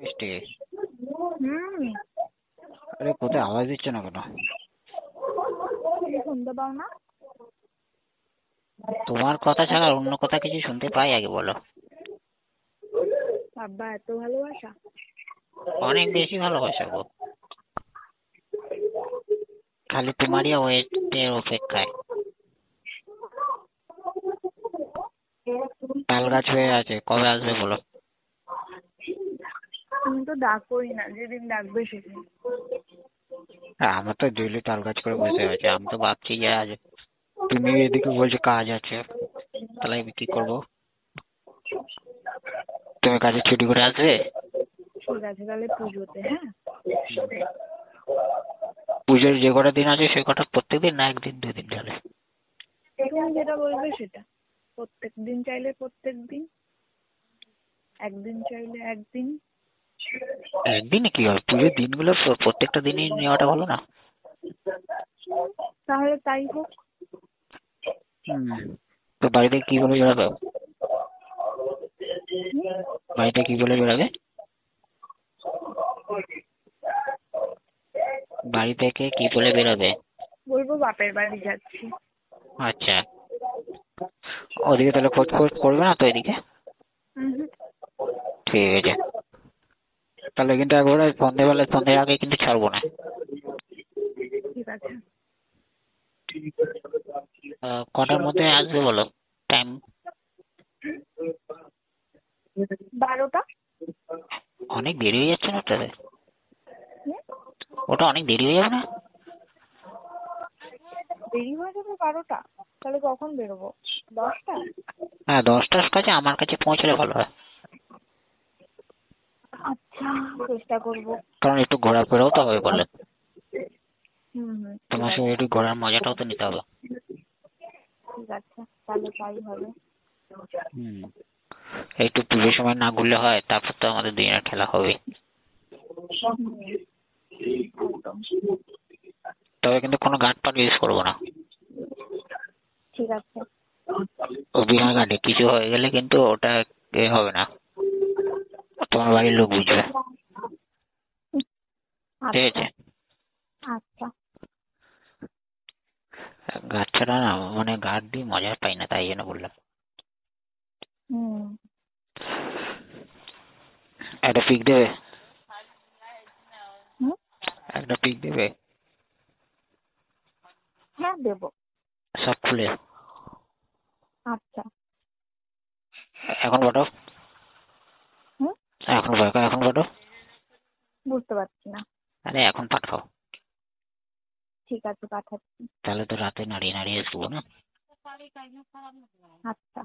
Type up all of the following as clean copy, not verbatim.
মিষ্টি, হুম। আরে কোথায় আওয়াজ দিচ্ছ না কেন? তুমি শুনতে পাও না? তোমার কথা ছাড়া আর অন্য কথা কিছু শুনতে পাই আগে বলো। বাবা এত ভালোবাসা? অনেক বেশি ভালোবাসা গো, খালি তোমারই ওয়েটের অপেক্ষায়। তাল গাছ হয়ে আছে, কবে আসবে বলো? তুমি তো ডাকোই না, যেদিন ডাকবে সেদিন। আমার তো ডেইলি তাল গাছ করে বসে আছে, আমি তো ভাবছি যে আজ তুমি এদিকে বলছো কাজ আছে, তাহলে আমি কি করবো? তুমি কাজে ছুটি করে আসবে? ঠিক আছে তাহলে পুজোতে, হ্যাঁ? পুজোর যে কটা দিন আছে সে কটা প্রত্যেকদিন না একদিন দুদিন চলে? তুমি যেটা বলবে সেটা। প্রত্যেক দিন চাইলে প্রত্যেক দিন, একদিন চাইলে একদিন। একদিনে কি হবে? পুজোর দিনগুলো প্রত্যেকটা দিনই নেওয়াটা ভালো না? তাহলে তাই হোক। তো বাড়িতে কি বলে বেড়াবে? বাড়িতে কি বলে বেড়াবে? বাড়ি থেকে কি বলে বেরোবে? বলবো বাপের বাড়ি যাচ্ছি। আচ্ছা, ওদিকে তাহলে খোঁজ খোঁজ করবে না তো এদিকে? ঠিক আছে, তাহলে কিন্তু একবারে সন্ধ্যের আগে কিন্তু ছাড়বো না। ঠিক আছে। কটার মধ্যে আসবে বলো টাইম? 12টা। অনেক দেরি হয়ে যাচ্ছে না ওটাতে? ওটা অনেক দেরি হয়ে যাবে না? দেরি হয়ে যাবে 12টা? তাহলে কখন বেরোবো? 10টা? হ্যাঁ, 10টার কাছে আমার কাছে পৌঁছলে ভালো হয়, আচ্ছা, চেষ্টা করবো। কারণ একটু ঘোরাফেরাও তো হবে বলে। হুম। তোমার সঙ্গে একটু ঘোরার মজাটাও তো নিতে হবে। ঠিক আছে তাহলে তাই হবে। একটু পুজোর সময় না ঘুরলে হয়? তারপর তো আমাদের দিনের খেলা হবে। একদম। তবে কিন্তু কোনো গার্ড পাট ইউজ করবো না। ঠিক আছে। ও বিনা গার্ডে কিছু হয়ে গেলে কিন্তু ওটা এ হবে না, তোমার বাড়ির লোক বুঝবে। ঠিক আছে? আচ্ছা। গার্ড ছাড়া না, মানে গার্ড দিয়ে মজা পাই না, তাই জন্য বললাম। একটা পিক দেবে? একটা পিক দেবে? হ্যাঁ দেবো। সব খুলে আচ্ছা। এখন পাঠাও। এখন পাঠাও, এখন পাঠাও। বুঝতে পারছি না। আরে এখন পাঠাও। ঠিক আছে পাঠাচ্ছি। তাহলে তো রাতে নাড়িয়ে নাড়িয়ে শুবো না। আচ্ছা।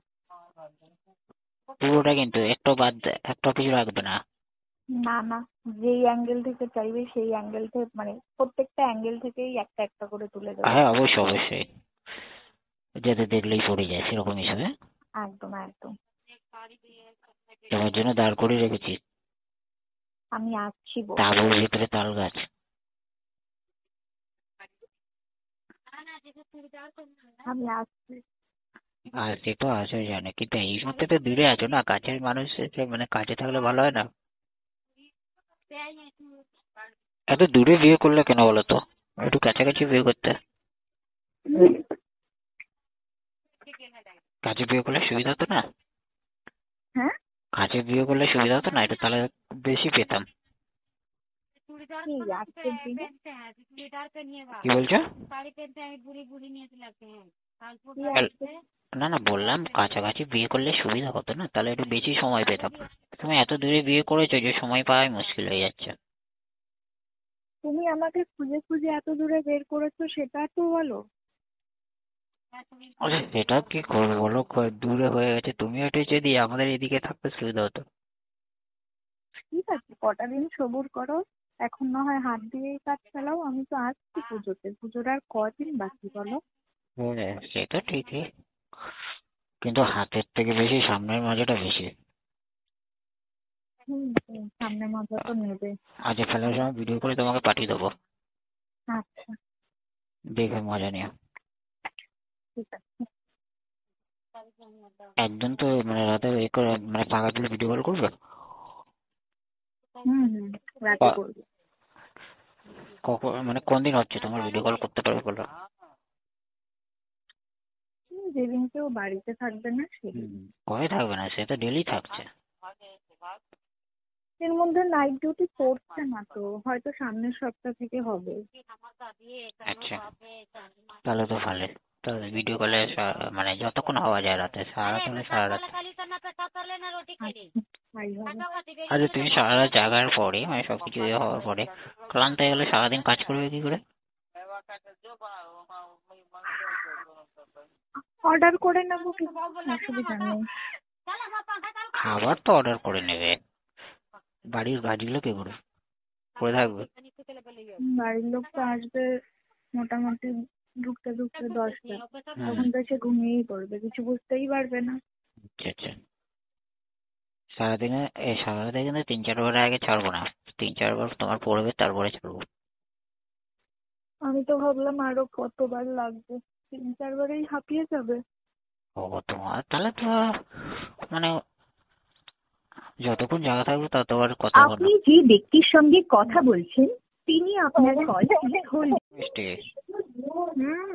পুরোটা কিন্তু একটা বাদ, একটা কিছু রাখবে না। না না, যেই অ্যাঙ্গেল থেকে চাইবে সেই অ্যাঙ্গেল থেকে, মানে প্রত্যেকটা অ্যাঙ্গেল থেকেই একটা একটা করে তুলে দেবো। হ্যাঁ অবশ্যই অবশ্যই, যাতে দেখলেই পড়ে যায় সেরকম হিসাবে। একদম একদম। তোমার জন্য দাঁড় করে রেখেছি আমি আসছি গো। তাঁবুর ভিতরে তাল গাছ। আমি আসছি। আর সে তো আসে জানে, কিন্তু এই মুহূর্তে তো দূরে আছো না, কাছের মানুষ মানে কাছে থাকলে ভালো হয় না? এত দূরে বিয়ে করলে কেন বলো তো? একটু কাছাকাছি বিয়ে করতে। কাছে বিয়ে করলে সুবিধা হতো না? হ্যাঁ, কাছে বিয়ে করলে সুবিধা হতো না, এটা তাহলে বেশি পেতাম। কি আজকের দিনে? কি বলছো? কি আজকে? না না, বললাম কাছাকাছি বিয়ে করলে সুবিধা হতো না, তাহলে একটু বেশি সময় পেতাম। তুমি এত দূরে বিয়ে করেছো যে সময় পাওয়াই মুশকিল হয়ে যাচ্ছে। তুমি আমাকে খুঁজে খুঁজে এত দূরে বের করেছো, সেটা তো বলো। আরে সেটা কি করবো বলো, দূরে হয়ে গেছে, তুমি একটু যদি আমাদের এদিকে থাকতে সুবিধা হতো। ঠিক আছে, কটা দিন সবুর করো। এখন না হয় হাত দিয়েই কাজ চালাও, আমি তো আসছি পুজোতে। পুজোর আর কদিন বাকি বলো? হ্যাঁ সে তো ঠিকই, কিন্তু হাতের থেকে বেশি সামনের মজাটা বেশি। সামনে মজা তো নেবে। আজ ফেলার সময় ভিডিও করে তোমাকে পাঠিয়ে দেবো, আচ্ছা দেখে মজা নিও। ঠিক আছে। একদিন তো মানে রাতে মানে ফাঁকা দিলে ভিডিও কল করবে। হুম, রাতে ক- করবো। কখন মানে কোন দিন হচ্ছে তোমার ভিডিও কল করতে পারবে বলো? যেদিনকে ও বাড়িতে থাকবে না সেদিন। কবে থাকবে না, সে তো ডেলি থাকছে। এর মধ্যে নাইট ডিউটি করছে না তো, হয়তো সামনের সপ্তাহ থেকে হবে। আচ্ছা, তাহলে তো ভালো। তাহলে ভিডিও কলে মানে যতক্ষণ হওয়া যায় রাতে, সারা রাত হলে সারা রাত। তাই হবে। আরে তুমি সারা রাত জাগার পরে মানে সবকিছু ইয়ে হওয়ার পরে ক্লান্ত হয়ে গেলে সারাদিন কাজ করবে কি করে? অর্ডার করে নেবো, কিছু অসুবিধা নেই। খাবার তো অর্ডার করে নেবে, বাড়ির কাজগুলো কে করবে? করে থাকবে। বাড়ির লোক তো আসবে মোটামুটি ঢুকতে ঢুকতে 10টা, হুম, তখন তো এসে ঘুমিয়েই পড়বে, কিছু বুঝতেই পারবে না। আচ্ছা আচ্ছা। সারাদিনে এই সারা রাতে কিন্তু 3-4 বার আগে ছাড়বো না, 3-4 বার তোমার পড়বে তারপরে ছাড়বো। আমি তো ভাবলাম আরো কতবার লাগবে, 3-4 বারেই হাঁপিয়ে যাবে। ও তোমার তাহলে তো মানে যতক্ষণ জায়গা থাকবে ততবার কথা বলো। আপনি যে ব্যক্তির সঙ্গে কথা বলছেন তিনি আপনার কল রিসিভ করলেন। মিষ্টি। হুম